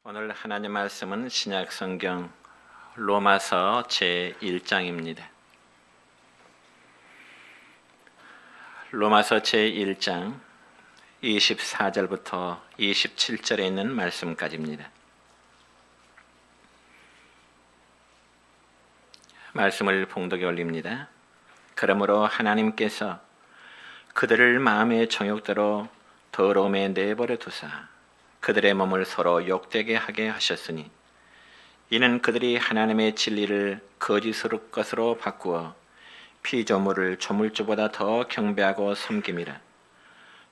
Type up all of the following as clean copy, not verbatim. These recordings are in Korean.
오늘 하나님 말씀은 신약 성경 로마서 제1장입니다. 로마서 제1장 24절부터 27절에 있는 말씀까지입니다. 말씀을 봉독에 올립니다. 그러므로 하나님께서 그들을 마음의 정욕대로 더러움에 내버려 두사 그들의 몸을 서로 욕되게 하게 하셨으니 이는 그들이 하나님의 진리를 거짓으로 것으로 바꾸어 피조물을 조물주보다 더 경배하고 섬김이라.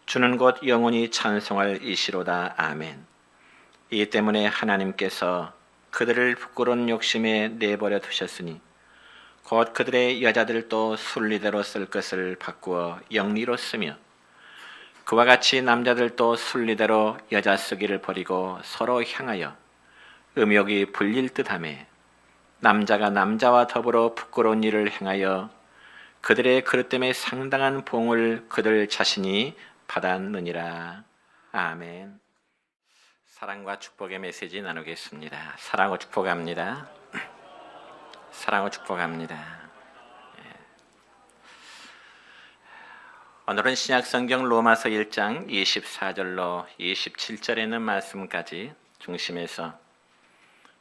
주는 곧 영원히 찬송할 이시로다. 아멘. 이 때문에 하나님께서 그들을 부끄러운 욕심에 내버려 두셨으니 곧 그들의 여자들도 순리대로 쓸 것을 바꾸어 영리로 쓰며 그와 같이 남자들도 순리대로 여자 쓰기를 버리고 서로 향하여 음욕이 불릴 듯하며 남자가 남자와 더불어 부끄러운 일을 행하여 그들의 그릇됨에 상당한 봉을 그들 자신이 받았느니라. 아멘. 사랑과 축복의 메시지 나누겠습니다. 사랑과 축복합니다. 사랑과 축복합니다. 오늘은 신약성경 로마서 1장 24절로 27절에 있는 말씀까지 중심해서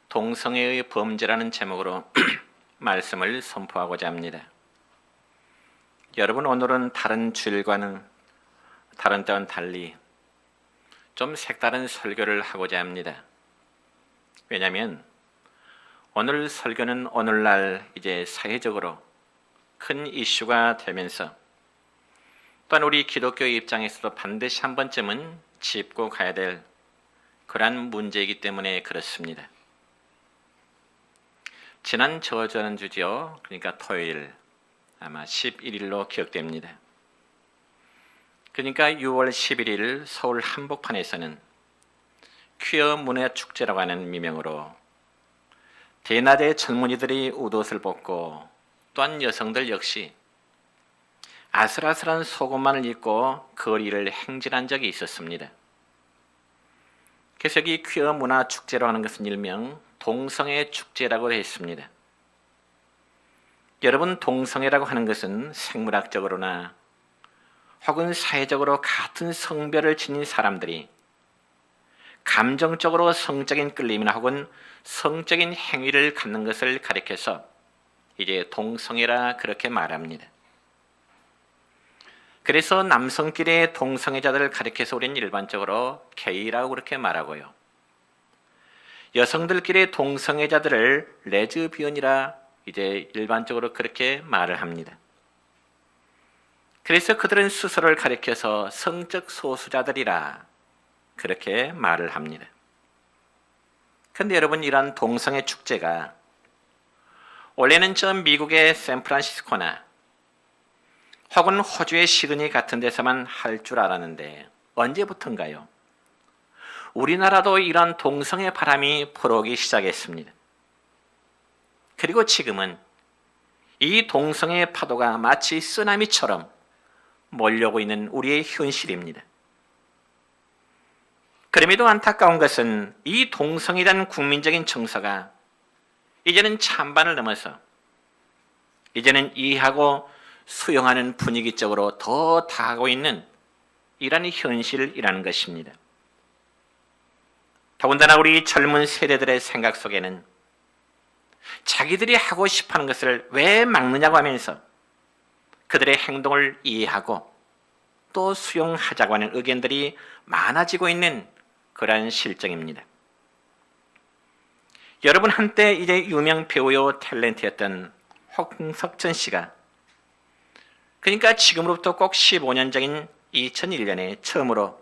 동성애의 범죄라는 제목으로 말씀을 선포하고자 합니다. 여러분, 오늘은 다른 주일과는 다른 때와는 달리 좀 색다른 설교를 하고자 합니다. 왜냐하면 오늘 설교는 오늘날 이제 사회적으로 큰 이슈가 되면서 또한 우리 기독교의 입장에서도 반드시 한 번쯤은 짚고 가야 될 그러한 문제이기 때문에 그렇습니다. 지난 저전주죠. 그러니까 토요일 아마 11일로 기억됩니다. 그러니까 6월 11일 서울 한복판에서는 퀴어 문화축제라고 하는 미명으로 대낮에 젊은이들이 웃옷을 벗고 또한 여성들 역시 아슬아슬한 속옷만을 입고 거리를 행진한 적이 있었습니다. 그래서 이 퀴어 문화 축제로 하는 것은 일명 동성애 축제라고 했습니다. 여러분, 동성애라고 하는 것은 생물학적으로나 혹은 사회적으로 같은 성별을 지닌 사람들이 감정적으로 성적인 끌림이나 혹은 성적인 행위를 갖는 것을 가리켜서 이제 동성애라 그렇게 말합니다. 그래서 남성끼리의 동성애자들을 가리켜서 우리는 일반적으로 게이라고 그렇게 말하고요. 여성들끼리의 동성애자들을 레즈비언이라 이제 일반적으로 그렇게 말을 합니다. 그래서 그들은 스스로를 가리켜서 성적 소수자들이라 그렇게 말을 합니다. 그런데 여러분, 이러한 동성애 축제가 원래는 저 미국의 샌프란시스코나 혹은 호주의 시드니 같은 데서만 할 줄 알았는데 언제부턴가요? 우리나라도 이런 동성애 바람이 불어오기 시작했습니다. 그리고 지금은 이 동성애 파도가 마치 쓰나미처럼 몰려오고 있는 우리의 현실입니다. 그럼에도 안타까운 것은 이 동성애라는 국민적인 정서가 이제는 찬반을 넘어서 이제는 이해하고 수용하는 분위기적으로 더 다가오고 있는 이러한 현실이라는 것입니다. 더군다나 우리 젊은 세대들의 생각 속에는 자기들이 하고 싶어하는 것을 왜 막느냐고 하면서 그들의 행동을 이해하고 또 수용하자고 하는 의견들이 많아지고 있는 그러한 실정입니다. 여러분, 한때 이제 유명 배우요 탤런트였던 홍석천 씨가 그러니까 지금으로부터 꼭 15년 전인 2001년에 처음으로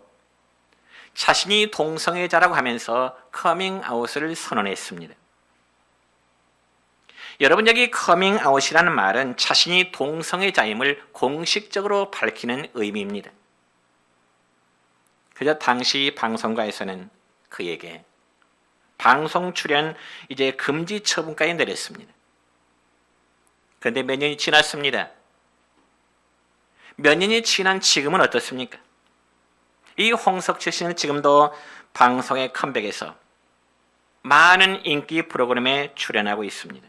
자신이 동성애자라고 하면서 커밍아웃을 선언했습니다. 여러분, 여기 커밍아웃이라는 말은 자신이 동성애자임을 공식적으로 밝히는 의미입니다. 그저 당시 방송가에서는 그에게 방송 출연 이제 금지 처분까지 내렸습니다. 그런데 몇 년이 지났습니다. 몇 년이 지난 지금은 어떻습니까? 이 홍석천 씨는 지금도 방송에 컴백해서 많은 인기 프로그램에 출연하고 있습니다.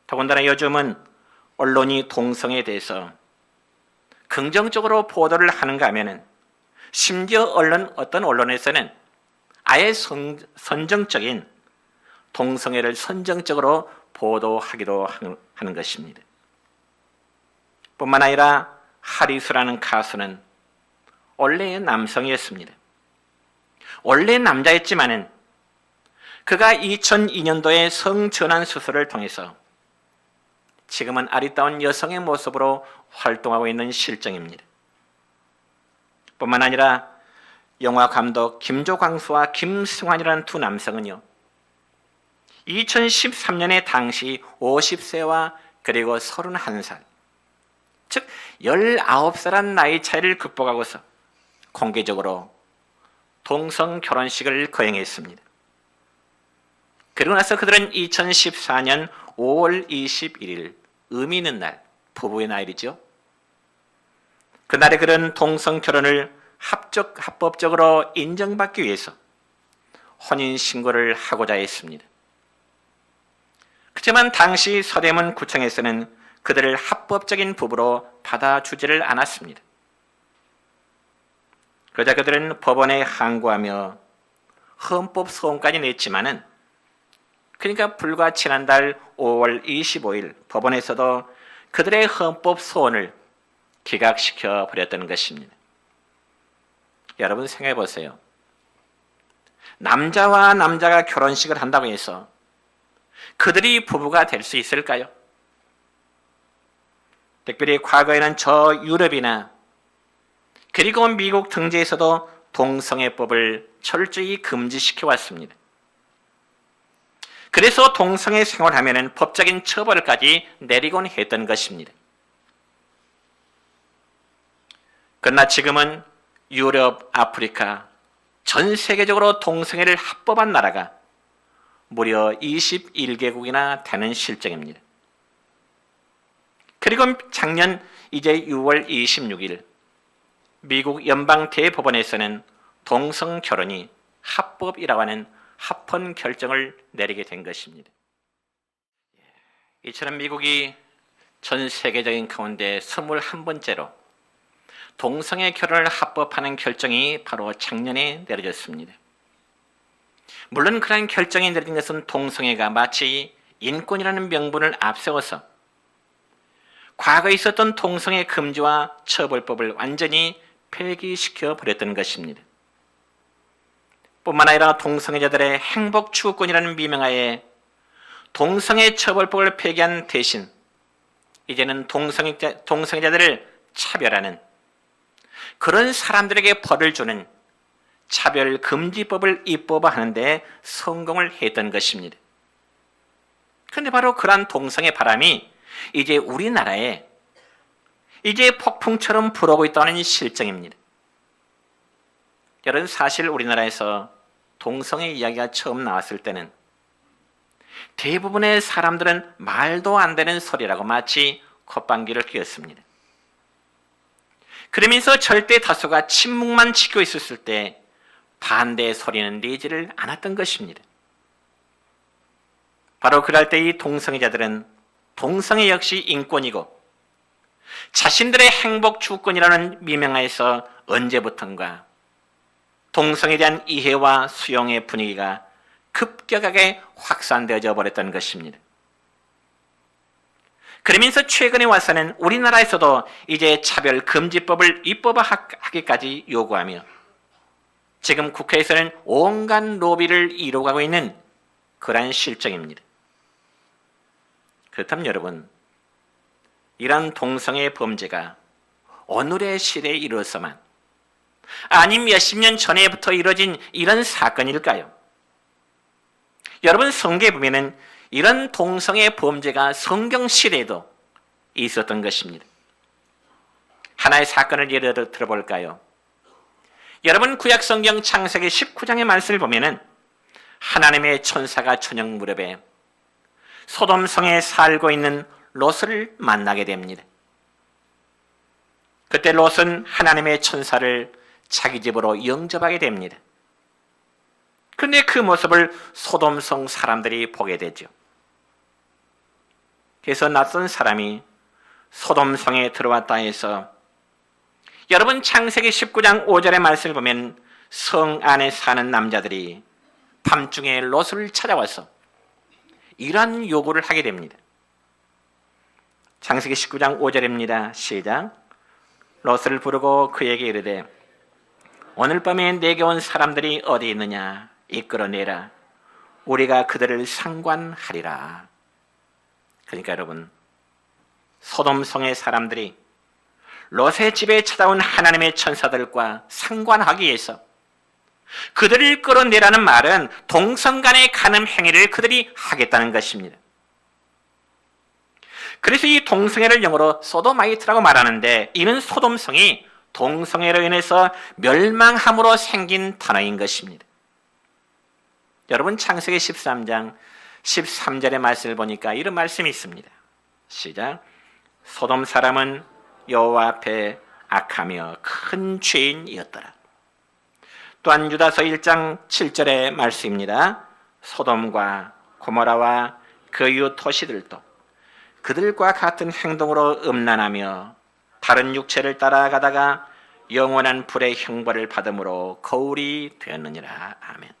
더군다나 요즘은 언론이 동성애에 대해서 긍정적으로 보도를 하는가 하면은 심지어 어떤 언론에서는 아예 선정적인 동성애를 선정적으로 보도하기도 하는 것입니다. 뿐만 아니라 하리수라는 가수는 원래 남성이었습니다. 원래 남자였지만은 그가 2002년도에 성전환 수술을 통해서 지금은 아리따운 여성의 모습으로 활동하고 있는 실정입니다. 뿐만 아니라 영화 감독 김조광수와 김승환이라는 두 남성은요, 2013년에 당시 50세와 그리고 31살, 즉 19살한 나이 차이를 극복하고서 공개적으로 동성 결혼식을 거행했습니다. 그리고 나서 그들은 2014년 5월 21일 의미 있는 날, 부부의 날이죠. 그날에 그런 동성 결혼을 합법적으로 인정받기 위해서 혼인신고를 하고자 했습니다. 그렇지만 당시 서대문 구청에서는 그들을 합법적인 부부로 받아주지를 않았습니다. 그러자 그들은 법원에 항고하며 헌법 소원까지 냈지만은, 그러니까 불과 지난달 5월 25일 법원에서도 그들의 헌법 소원을 기각시켜 버렸다는 것입니다. 여러분 생각해 보세요. 남자와 남자가 결혼식을 한다고 해서 그들이 부부가 될 수 있을까요? 특별히 과거에는 저 유럽이나 그리고 미국 등지에서도 동성애법을 철저히 금지시켜 왔습니다. 그래서 동성애 생활하면 법적인 처벌까지 내리곤 했던 것입니다. 그러나 지금은 유럽, 아프리카, 전 세계적으로 동성애를 합법한 나라가 무려 21개국이나 되는 실정입니다. 그리고 작년 이제 6월 26일 미국 연방대법원에서는 동성 결혼이 합법이라고 하는 합헌 결정을 내리게 된 것입니다. 이처럼 미국이 전 세계적인 가운데 21번째로 동성애 결혼을 합법화하는 결정이 바로 작년에 내려졌습니다. 물론 그러한 결정이 내려진 것은 동성애가 마치 인권이라는 명분을 앞세워서 과거에 있었던 동성애 금지와 처벌법을 완전히 폐기시켜 버렸던 것입니다. 뿐만 아니라 동성애자들의 행복 추구권이라는 미명하에 동성애 처벌법을 폐기한 대신 이제는 동성애자들을 차별하는 그런 사람들에게 벌을 주는 차별금지법을 입법하는 데 성공을 했던 것입니다. 그런데 바로 그러한 동성애 바람이 이제 우리나라에 이제 폭풍처럼 불어오고 있다는 실정입니다. 여러분, 사실 우리나라에서 동성애 이야기가 처음 나왔을 때는 대부분의 사람들은 말도 안 되는 소리라고 마치 콧방귀를 뀌었습니다. 그러면서 절대 다수가 침묵만 지키고 있었을 때 반대의 소리는 내지를 않았던 것입니다. 바로 그럴 때 이 동성애자들은 동성애 역시 인권이고 자신들의 행복 추구권이라는 미명하에서 언제부턴가 동성애에 대한 이해와 수용의 분위기가 급격하게 확산되어져 버렸던 것입니다. 그러면서 최근에 와서는 우리나라에서도 이제 차별금지법을 입법하기까지 요구하며 지금 국회에서는 온갖 로비를 이루어가고 있는 그러한 실정입니다. 그렇다면 여러분, 이러한 동성애 범죄가 오늘의 시대에 이르러서만 아님 몇십 년 전에부터 이루어진 이런 사건일까요? 여러분, 성경에 보면은 이런 동성애 범죄가 성경 시대에도 있었던 것입니다. 하나의 사건을 예를 들어볼까요? 여러분, 구약 성경 창세기 19장의 말씀을 보면은 하나님의 천사가 저녁 무렵에 소돔성에 살고 있는 롯을 만나게 됩니다. 그때 롯은 하나님의 천사를 자기 집으로 영접하게 됩니다. 그런데 그 모습을 소돔성 사람들이 보게 되죠. 그래서 낯선 사람이 소돔성에 들어왔다 해서, 여러분 창세기 19장 5절의 말씀을 보면 성 안에 사는 남자들이 밤중에 롯을 찾아와서 이러한 요구를 하게 됩니다. 창세기 19장 5절입니다. 시작. 롯을 부르고 그에게 이르되 오늘 밤에 내게 온 사람들이 어디 있느냐 이끌어내라. 우리가 그들을 상관하리라. 그러니까 여러분, 소돔성의 사람들이 롯의 집에 찾아온 하나님의 천사들과 상관하기 위해서 그들을 끌어내라는 말은 동성 간의 간음 행위를 그들이 하겠다는 것입니다. 그래서 이 동성애를 영어로 소도마이트라고 말하는데, 이는 소돔성이 동성애로 인해서 멸망함으로 생긴 단어인 것입니다. 여러분 창세기 13장 13절의 말씀을 보니까 이런 말씀이 있습니다. 시작. 소돔 사람은 여호와 앞에 악하며 큰 죄인이었더라. 또한 유다서 1장 7절의 말씀입니다. 소돔과 고모라와 그 이웃 도시들도 그들과 같은 행동으로 음란하며 다른 육체를 따라가다가 영원한 불의 형벌을 받음으로 거울이 되었느니라. 아멘.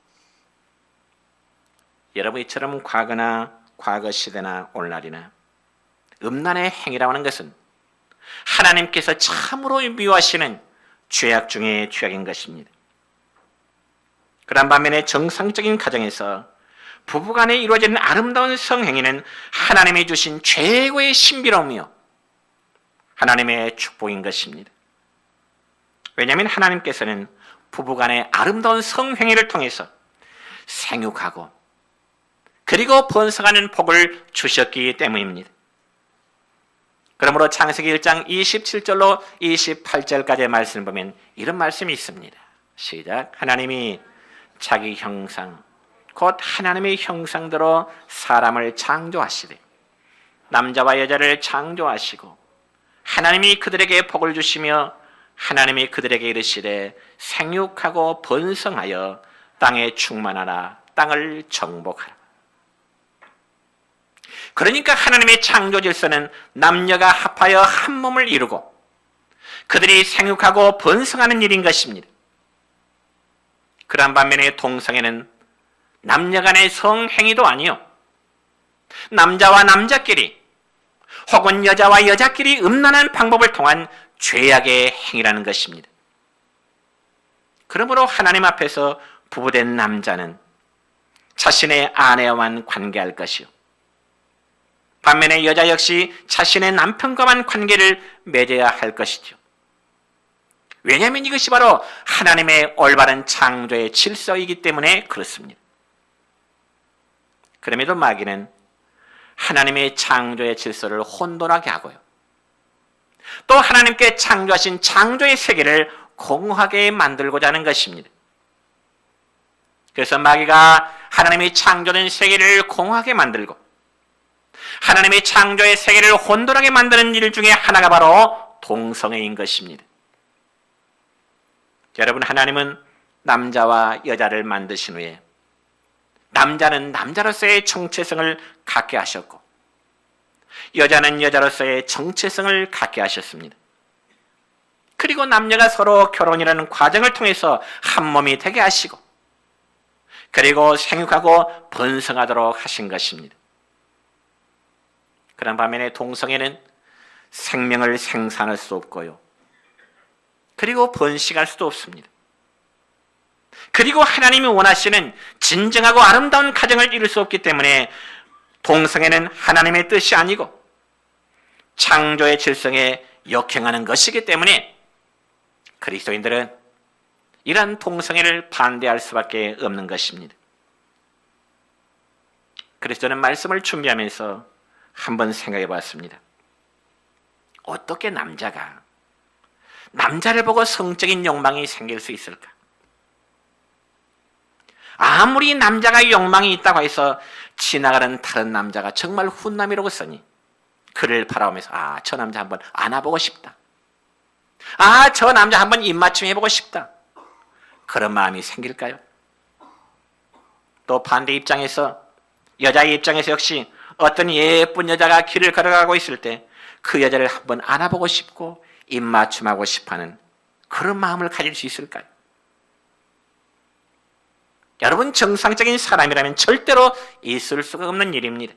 여러분, 이처럼 과거나 과거 시대나 오늘날이나 음란의 행위라고 하는 것은 하나님께서 참으로 미워하시는 죄악 중의 죄악인 것입니다. 그런 반면에 정상적인 가정에서 부부간에 이루어지는 아름다운 성행위는 하나님이 주신 최고의 신비로움이요 하나님의 축복인 것입니다. 왜냐하면 하나님께서는 부부간의 아름다운 성행위를 통해서 생육하고 그리고 번성하는 복을 주셨기 때문입니다. 그러므로 창세기 1장 27절로 28절까지의 말씀을 보면 이런 말씀이 있습니다. 시작. 하나님이 자기 형상 곧 하나님의 형상대로 사람을 창조하시되 남자와 여자를 창조하시고 하나님이 그들에게 복을 주시며 하나님이 그들에게 이르시되 생육하고 번성하여 땅에 충만하라 땅을 정복하라. 그러니까 하나님의 창조 질서는 남녀가 합하여 한 몸을 이루고 그들이 생육하고 번성하는 일인 것입니다. 그런 반면에 동성애는 남녀 간의 성행위도 아니요 남자와 남자끼리 혹은 여자와 여자끼리 음란한 방법을 통한 죄악의 행위라는 것입니다. 그러므로 하나님 앞에서 부부된 남자는 자신의 아내와만 관계할 것이요 반면에 여자 역시 자신의 남편과만 관계를 맺어야 할 것이죠. 왜냐하면 이것이 바로 하나님의 올바른 창조의 질서이기 때문에 그렇습니다. 그럼에도 마귀는 하나님의 창조의 질서를 혼돈하게 하고요. 또 하나님께 창조하신 창조의 세계를 공허하게 만들고자 하는 것입니다. 그래서 마귀가 하나님의 창조된 세계를 공허하게 만들고 하나님의 창조의 세계를 혼돈하게 만드는 일 중에 하나가 바로 동성애인 것입니다. 여러분, 하나님은 남자와 여자를 만드신 후에 남자는 남자로서의 정체성을 갖게 하셨고 여자는 여자로서의 정체성을 갖게 하셨습니다. 그리고 남녀가 서로 결혼이라는 과정을 통해서 한 몸이 되게 하시고 그리고 생육하고 번성하도록 하신 것입니다. 그런 반면에 동성애는 생명을 생산할 수 없고요. 그리고 번식할 수도 없습니다. 그리고 하나님이 원하시는 진정하고 아름다운 가정을 이룰 수 없기 때문에 동성애는 하나님의 뜻이 아니고 창조의 질서에 역행하는 것이기 때문에 그리스도인들은 이러한 동성애를 반대할 수밖에 없는 것입니다. 그래서 저는 말씀을 준비하면서 한번 생각해 봤습니다. 어떻게 남자가 남자를 보고 성적인 욕망이 생길 수 있을까? 아무리 남자가 욕망이 있다고 해서 지나가는 다른 남자가 정말 훈남이라고 쓰니 그를 바라보면서 저 남자 한번 안아보고 싶다. 저 남자 한번 입맞춤 해보고 싶다. 그런 마음이 생길까요? 또 반대 입장에서 여자의 입장에서 역시 어떤 예쁜 여자가 길을 걸어가고 있을 때 그 여자를 한번 안아보고 싶고 입맞춤하고 싶어하는 그런 마음을 가질 수 있을까요? 여러분, 정상적인 사람이라면 절대로 있을 수가 없는 일입니다.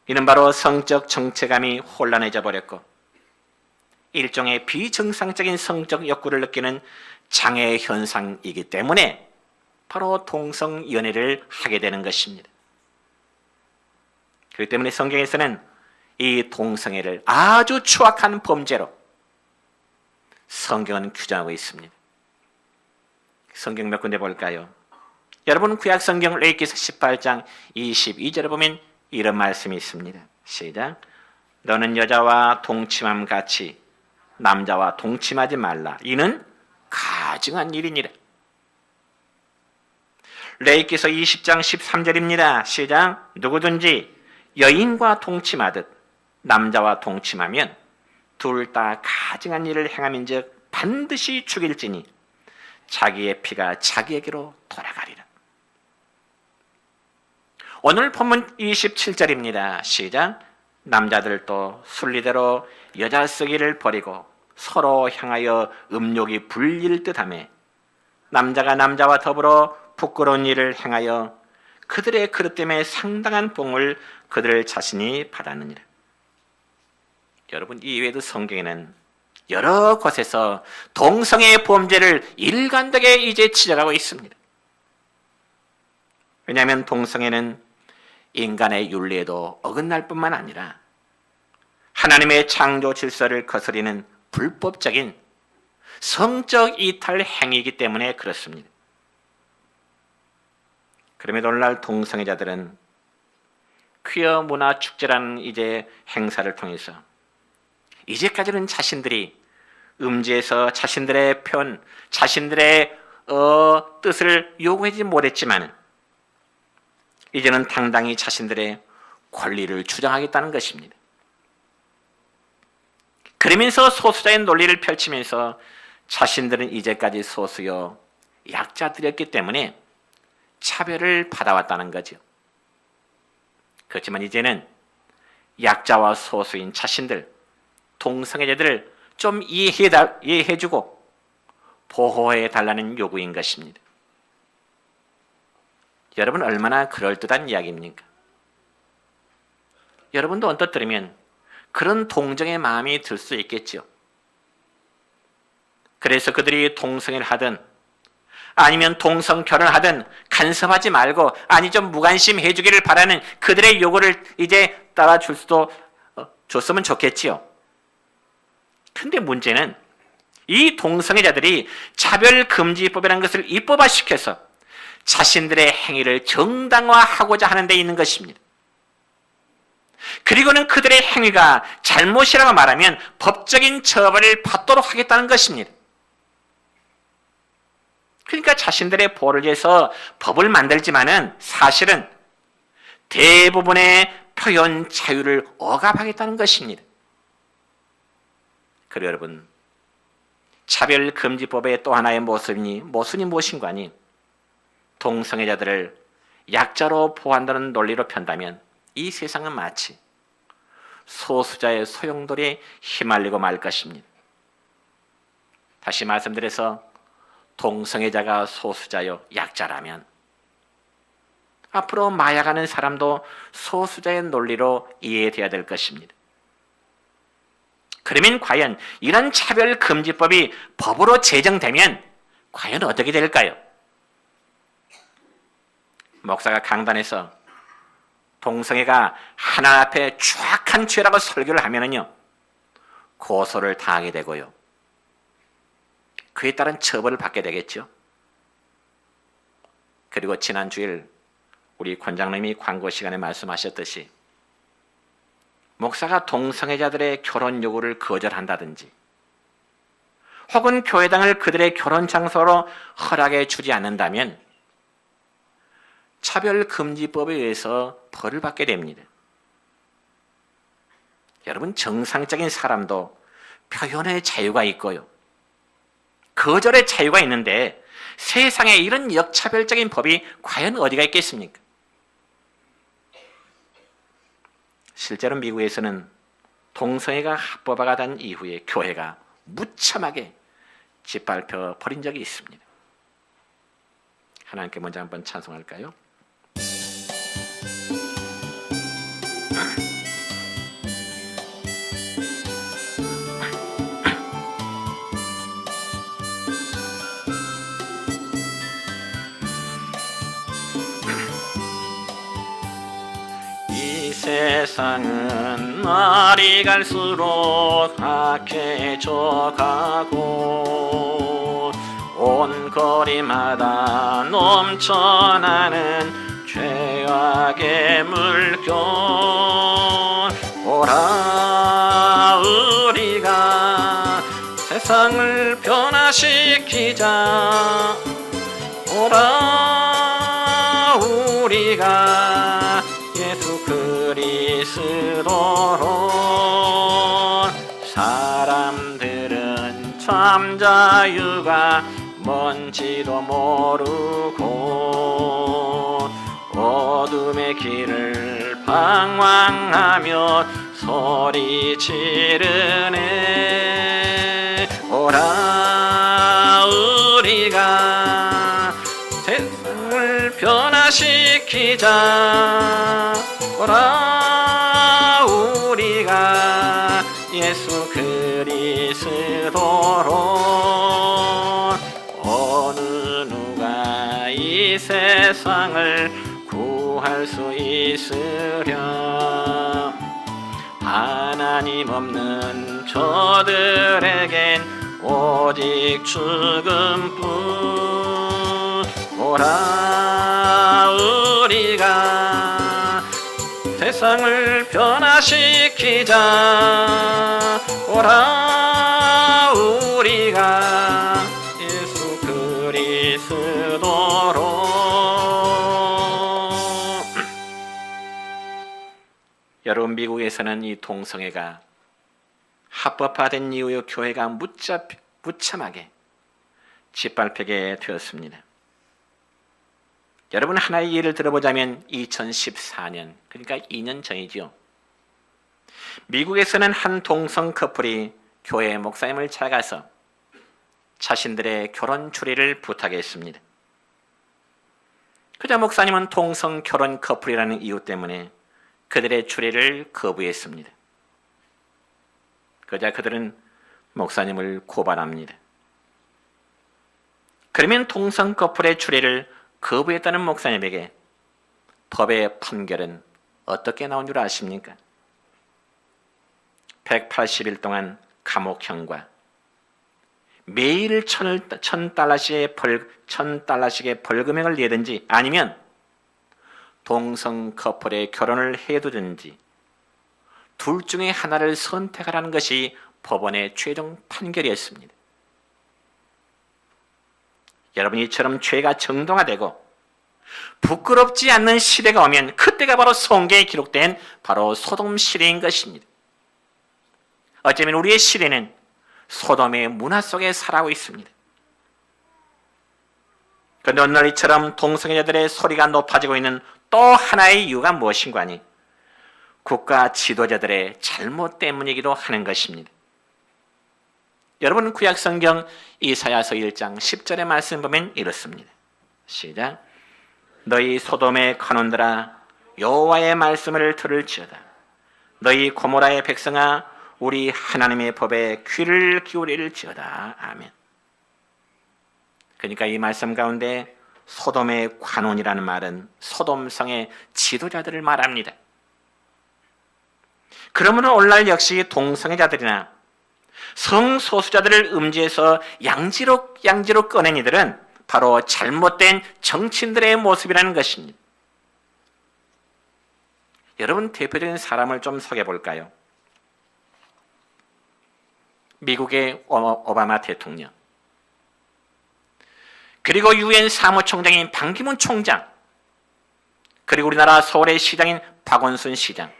이는 바로 성적 정체감이 혼란해져 버렸고 일종의 비정상적인 성적 욕구를 느끼는 장애 현상이기 때문에 바로 동성 연애를 하게 되는 것입니다. 그렇기 때문에 성경에서는 이 동성애를 아주 추악한 범죄로 성경은 규정하고 있습니다. 성경 몇 군데 볼까요? 여러분, 구약 성경 레위기서 18장 22절에 보면 이런 말씀이 있습니다. 시작. 너는 여자와 동침함 같이 남자와 동침하지 말라. 이는 가증한 일이니라. 레위기서 20장 13절입니다. 시작. 누구든지 여인과 동침하듯 남자와 동침하면 둘 다 가증한 일을 행함인즉 반드시 죽일지니 자기의 피가 자기에게로 돌아가리라. 오늘 본문 27절입니다. 시작. 남자들도 순리대로 여자 쓰기를 버리고 서로 향하여 음욕이 불릴 듯하며 남자가 남자와 더불어 부끄러운 일을 행하여 그들의 그릇 때문에 상당한 봉을 그들 자신이 받았느니라. 여러분, 이외에도 성경에는 여러 곳에서 동성애 범죄를 일관되게 이제 지적하고 있습니다. 왜냐하면 동성애는 인간의 윤리에도 어긋날 뿐만 아니라 하나님의 창조 질서를 거스리는 불법적인 성적 이탈 행위이기 때문에 그렇습니다. 그럼에도 오늘날 동성애자들은 퀴어 문화 축제라는 이제 행사를 통해서 이제까지는 자신들이 음지에서 자신들의 편, 자신들의 뜻을 요구하지 못했지만 이제는 당당히 자신들의 권리를 주장하겠다는 것입니다. 그러면서 소수자의 논리를 펼치면서 자신들은 이제까지 소수요 약자들이었기 때문에 차별을 받아왔다는 거죠. 그렇지만 이제는 약자와 소수인 자신들, 동성애자들을 좀 이해해주고 보호해달라는 요구인 것입니다. 여러분, 얼마나 그럴듯한 이야기입니까? 여러분도 언뜻 들으면 그런 동정의 마음이 들 수 있겠죠. 그래서 그들이 동성애를 하든 아니면 동성 결혼하든 간섭하지 말고 아니 좀 무관심해 주기를 바라는 그들의 요구를 이제 따라줄 수도 줬으면 좋겠지요. 근데 문제는 이 동성애자들이 차별금지법이라는 것을 입법화시켜서 자신들의 행위를 정당화하고자 하는 데 있는 것입니다. 그리고는 그들의 행위가 잘못이라고 말하면 법적인 처벌을 받도록 하겠다는 것입니다. 그러니까 자신들의 보호를 위해서 법을 만들지만은 사실은 대부분의 표현 자유를 억압하겠다는 것입니다. 그리고 여러분, 차별금지법의 또 하나의 모순이 무엇인가 하니 동성애자들을 약자로 보호한다는 논리로 편다면 이 세상은 마치 소수자의 소용돌이에 휘말리고 말 것입니다. 다시 말씀드려서 동성애자가 소수자요 약자라면 앞으로 마약하는 사람도 소수자의 논리로 이해돼야 될 것입니다. 그러면 과연 이런 차별금지법이 법으로 제정되면 과연 어떻게 될까요? 목사가 강단에서 동성애가 하나님 앞에 추악한 죄라고 설교를 하면은요 고소를 당하게 되고요 그에 따른 처벌을 받게 되겠죠. 그리고 지난 주일 우리 권장님이 광고 시간에 말씀하셨듯이 목사가 동성애자들의 결혼 요구를 거절한다든지 혹은 교회당을 그들의 결혼 장소로 허락해 주지 않는다면 차별금지법에 의해서 벌을 받게 됩니다. 여러분, 정상적인 사람도 표현의 자유가 있고요. 그 거절의 자유가 있는데 세상에 이런 역차별적인 법이 과연 어디가 있겠습니까? 실제로 미국에서는 동성애가 합법화가 된 이후에 교회가 무참하게 짓밟혀 버린 적이 있습니다. 하나님께 먼저 한번 찬송할까요? 이 세상은 날이 갈수록 악해져 가고 온 거리마다 넘쳐나는 죄악의 물결. 오라 우리가 세상을 변화시키자. 오라 우리가 예수 그리스도로. 사람들은 참 자유가 뭔지도 모르고 어둠의 길을 방황하며 소리 지르네. 오라 우리가 세상을 변화시키자. 오라 우리가 예수 그리스도로. 어느 누가 이 세상을 구할 수 있으랴. 하나님 없는 저들에겐 오직 죽음뿐. 오라 우리가 세상을 변화시키자. 오라 우리가 예수 그리스도로. 여러분, 미국에서는 이 동성애가 합법화된 이후에 교회가 무참하게 짓밟히게 되었습니다. 여러분, 하나의 예를 들어보자면 2014년, 그러니까 2년 전이지요. 미국에서는 한 동성 커플이 교회 목사님을 찾아가서 자신들의 결혼 추리를 부탁했습니다. 그자 목사님은 동성 결혼 커플이라는 이유 때문에 그들의 추리를 거부했습니다. 그자 그들은 목사님을 고발합니다. 그러면 동성 커플의 추리를 거부했다는 목사님에게 법의 판결은 어떻게 나온 줄 아십니까? 180일 동안 감옥형과 매일 $1,000씩의 벌금형을 내든지 아니면 동성 커플의 결혼을 해두든지 둘 중에 하나를 선택하라는 것이 법원의 최종 판결이었습니다. 여러분, 이처럼 죄가 정당화되고 부끄럽지 않는 시대가 오면 그때가 바로 성경에 기록된 바로 소돔 시대인 것입니다. 어쩌면 우리의 시대는 소돔의 문화 속에 살아가고 있습니다. 그런데 오늘 이처럼 동성애자들의 소리가 높아지고 있는 또 하나의 이유가 무엇인가 하니 국가 지도자들의 잘못 때문이기도 하는 것입니다. 여러분, 구약성경 이사야서 1장 10절의 말씀 보면 이렇습니다. 시작. 너희 소돔의 관원들아 여호와의 말씀을 들을지어다. 너희 고모라의 백성아 우리 하나님의 법에 귀를 기울일지어다. 아멘. 그러니까 이 말씀 가운데 소돔의 관원이라는 말은 소돔성의 지도자들을 말합니다. 그러므로 오늘날 역시 동성애자들이나 성소수자들을 음지에서 양지로 꺼낸 이들은 바로 잘못된 정치인들의 모습이라는 것입니다. 여러분, 대표적인 사람을 좀 소개해 볼까요? 미국의 오바마 대통령, 그리고 유엔 사무총장인 반기문 총장, 그리고 우리나라 서울의 시장인 박원순 시장,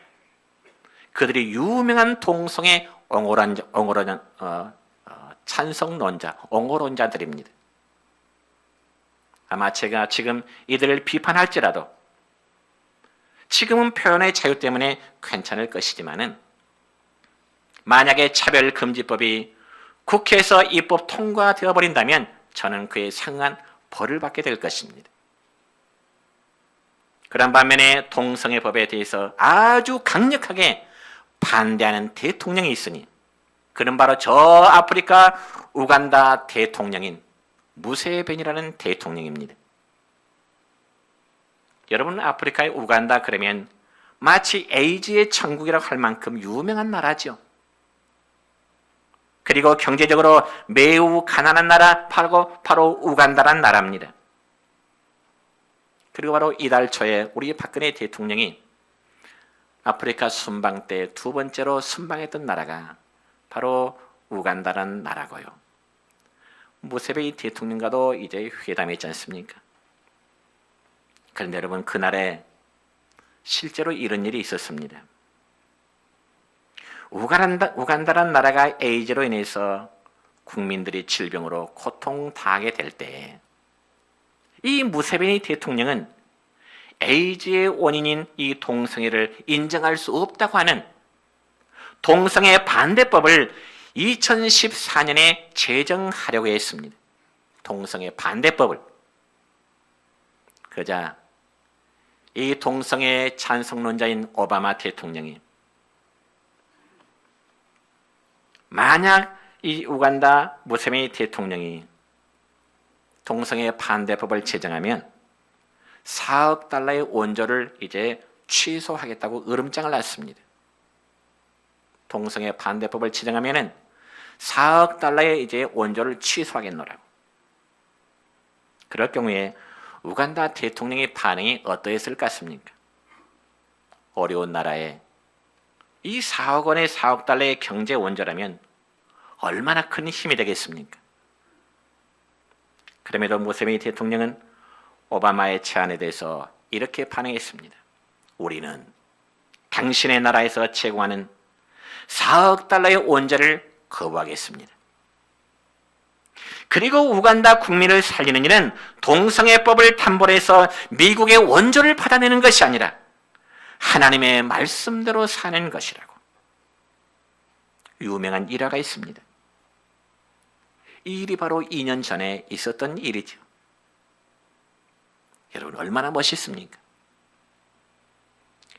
그들이 유명한 동성애 옹호란 찬성론자, 옹호론자들입니다. 아마 제가 지금 이들을 비판할지라도 지금은 표현의 자유 때문에 괜찮을 것이지만은 만약에 차별금지법이 국회에서 입법 통과되어 버린다면 저는 그에 상응한 벌을 받게 될 것입니다. 그런 반면에 동성애 법에 대해서 아주 강력하게 반대하는 대통령이 있으니 그는 바로 저 아프리카 우간다 대통령인 무세벤이라는 대통령입니다. 여러분, 아프리카의 우간다 그러면 마치 에이즈의 천국이라고 할 만큼 유명한 나라죠. 그리고 경제적으로 매우 가난한 나라 바로 우간다란 나라입니다. 그리고 바로 이달 초에 우리 박근혜 대통령이 아프리카 순방 때 두 번째로 순방했던 나라가 바로 우간다란 나라고요. 무세베니 대통령과도 이제 회담했지 않습니까? 그런데 여러분, 그날에 실제로 이런 일이 있었습니다. 우간다란 나라가 에이즈로 인해서 국민들이 질병으로 고통당하게 될 때 이 무세베니 대통령은 에이즈의 원인인 이 동성애를 인정할 수 없다고 하는 동성애 반대법을 2014년에 제정하려고 했습니다. 동성애 반대법을. 그러자 이 동성애 찬성론자인 오바마 대통령이 만약 이 우간다 무세베니 대통령이 동성애 반대법을 제정하면 4억 달러의 원조를 이제 취소하겠다고 으름장을 놨습니다. 동성애 반대법을 제정하면은 4억 달러의 이제 원조를 취소하겠노라고. 그럴 경우에 우간다 대통령의 반응이 어떠했을 것 같습니까? 어려운 나라에 이 4억 원의 4억 달러의 경제 원조라면 얼마나 큰 힘이 되겠습니까? 그럼에도 무세베니 대통령은 오바마의 제안에 대해서 이렇게 반응했습니다. 우리는 당신의 나라에서 제공하는 4억 달러의 원자를 거부하겠습니다. 그리고 우간다 국민을 살리는 일은 동성애법을 담보로 해서 미국의 원조를 받아내는 것이 아니라 하나님의 말씀대로 사는 것이라고. 유명한 일화가 있습니다. 이 일이 바로 2년 전에 있었던 일이죠. 여러분, 얼마나 멋있습니까?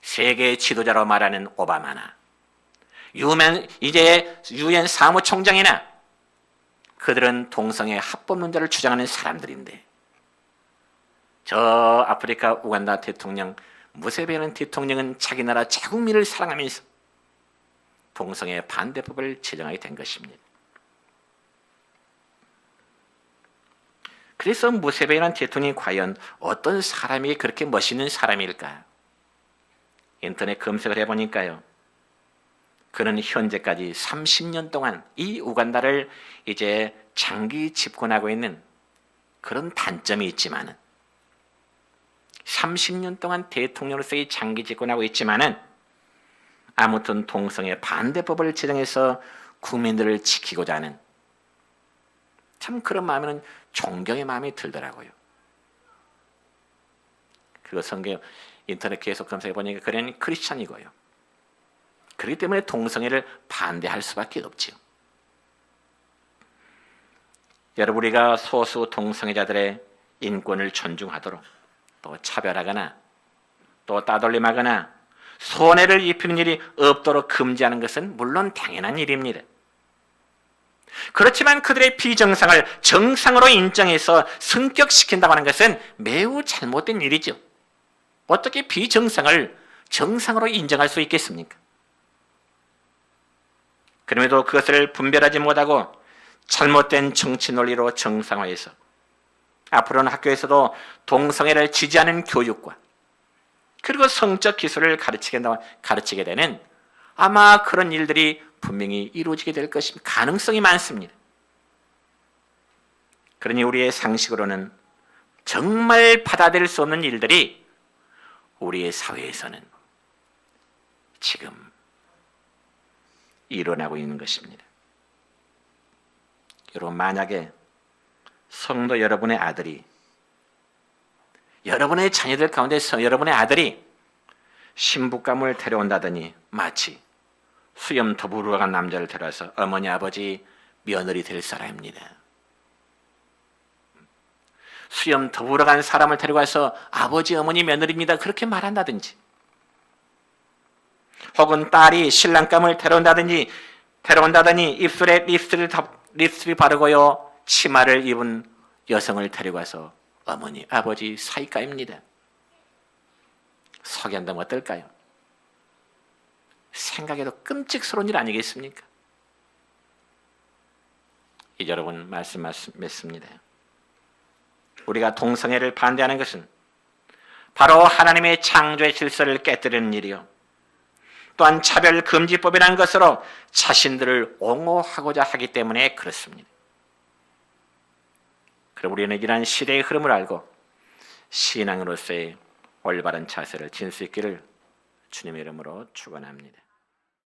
세계 지도자로 말하는 오바마나 이제 유엔 사무총장이나 그들은 동성애 합법론자를 주장하는 사람들인데 저 아프리카 우간다 대통령 무세베니 대통령은 자기 나라 자국민을 사랑하면서 동성애 반대법을 제정하게 된 것입니다. 그래서 무세베니 대통령이 과연 어떤 사람이 그렇게 멋있는 사람일까? 인터넷 검색을 해보니까요. 그는 현재까지 30년 동안 이 우간다를 이제 장기 집권하고 있는 그런 단점이 있지만은 30년 동안 대통령으로서 장기 집권하고 있지만은 아무튼 동성애 반대법을 제정해서 국민들을 지키고자 하는 참 그런 마음에는 존경의 마음이 들더라고요. 그리고 성경 인터넷 계속 검색해 보니까 그는 크리스찬이고요. 그렇기 때문에 동성애를 반대할 수밖에 없지요. 여러분, 우리가 소수 동성애자들의 인권을 존중하도록 또 차별하거나 또 따돌림하거나 손해를 입히는 일이 없도록 금지하는 것은 물론 당연한 일입니다. 그렇지만 그들의 비정상을 정상으로 인정해서 승격시킨다고 하는 것은 매우 잘못된 일이죠. 어떻게 비정상을 정상으로 인정할 수 있겠습니까? 그럼에도 그것을 분별하지 못하고 잘못된 정치 논리로 정상화해서 앞으로는 학교에서도 동성애를 지지하는 교육과 그리고 성적 기술을 가르치게 되는 아마 그런 일들이 분명히 이루어지게 될 것입니다. 가능성이 많습니다. 그러니 우리의 상식으로는 정말 받아들일 수 없는 일들이 우리의 사회에서는 지금 일어나고 있는 것입니다. 여러분, 만약에 성도 여러분의 아들이, 여러분의 자녀들 가운데서 여러분의 아들이 신부감을 데려온다더니 마치 수염 더부르러 간 남자를 데려와서 어머니 아버지 며느리 될 사람입니다. 수염 더부르러 간 사람을 데려와서 아버지 어머니 며느리입니다, 그렇게 말한다든지, 혹은 딸이 신랑감을 데려온다더니 입술에 립스틱을 바르고요 치마를 입은 여성을 데려와서 어머니 아버지 사이가입니다. 소개한다면 어떨까요? 생각해도 끔찍스러운 일 아니겠습니까? 이제 여러분, 말씀 맺습니다. 우리가 동성애를 반대하는 것은 바로 하나님의 창조의 질서를 깨뜨리는 일이요, 또한 차별금지법이라는 것으로 자신들을 옹호하고자 하기 때문에 그렇습니다. 그럼 우리는 이러한 시대의 흐름을 알고 신앙으로서의 올바른 자세를 지닐 수 있기를 주님의 이름으로 축원합니다.